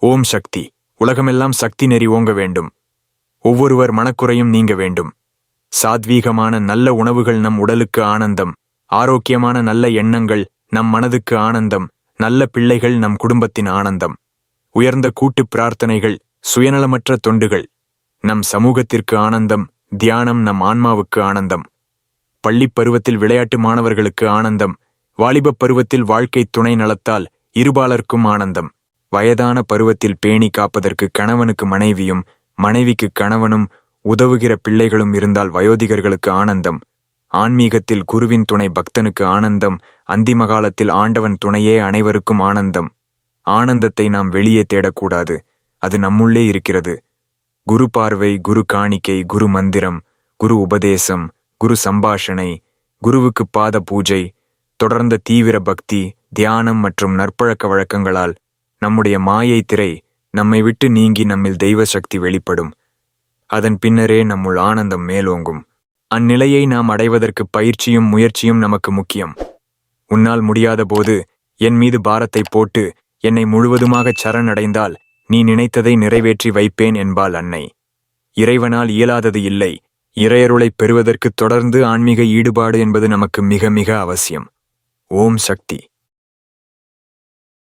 ஓம் சக்தி. உலகமெல்லாம் சக்தி நெறி ஓங்க வேண்டும். ஒவ்வொருவர் மனக்குறையும் நீங்க வேண்டும். சாத்வீகமான நல்ல உணவுகள் நம் உடலுக்கு ஆனந்தம். ஆரோக்கியமான நல்ல எண்ணங்கள் நம் மனதுக்கு ஆனந்தம். நல்ல பிள்ளைகள் நம் குடும்பத்தின் ஆனந்தம். உயர்ந்த கூட்டு பிரார்த்தனைகள், சுயநலமற்ற தொண்டுகள் நம் சமூகத்திற்கு ஆனந்தம். தியானம் நம் ஆன்மாவுக்கு ஆனந்தம். பள்ளிப் பருவத்தில் விளையாட்டு மாணவர்களுக்கு ஆனந்தம். வாலிபப் பருவத்தில் வாழ்க்கை துணை நலத்தால் இருபாலர்க்கும் ஆனந்தம். வயதான பருவத்தில் பேணி காப்பதற்கு கணவனுக்கு மனைவியும், மனைவிக்கு கணவனும், உதவுகிற பிள்ளைகளும் இருந்தால் வயோதிகர்களுக்கு ஆனந்தம். ஆன்மீகத்தில் குருவின் துணை பக்தனுக்கு ஆனந்தம். அந்திம காலத்தில் ஆண்டவன் துணையே அனைவருக்கும் ஆனந்தம். ஆனந்தத்தை நாம் வெளியே தேடக்கூடாது, அது நம்முள்ளே இருக்கிறது. குரு பார்வை, குரு காணிக்கை, குரு மந்திரம், குரு உபதேசம், குரு சம்பாஷணை, குருவுக்கு பாத பூஜை, தொடர்ந்த தீவிர பக்தி, தியானம் மற்றும் நற்பழக்க வழக்கங்களால் நம்முடைய மாயை திரை நம்மை விட்டு நீங்கி நம்மில் தெய்வ சக்தி வெளிப்படும். அதன் பின்னரே நம்முள் ஆனந்தம் மேலோங்கும். அந்நிலையை நாம் அடைவதற்கு பயிற்சியும் முயற்சியும் நமக்கு முக்கியம். உன்னால் முடியாத போது என் மீது பாரத்தை போட்டு என்னை முழுவதுமாகச் சரணடைந்தால் நீ நினைத்ததை நிறைவேற்றி வைப்பேன் என்பாள் அன்னை. இறைவனால் இயலாதது இல்லை. இறையருளைப் பெறுவதற்கு தொடர்ந்து ஆன்மீக ஈடுபாடு என்பது நமக்கு மிக மிக அவசியம். ஓம் சக்தி.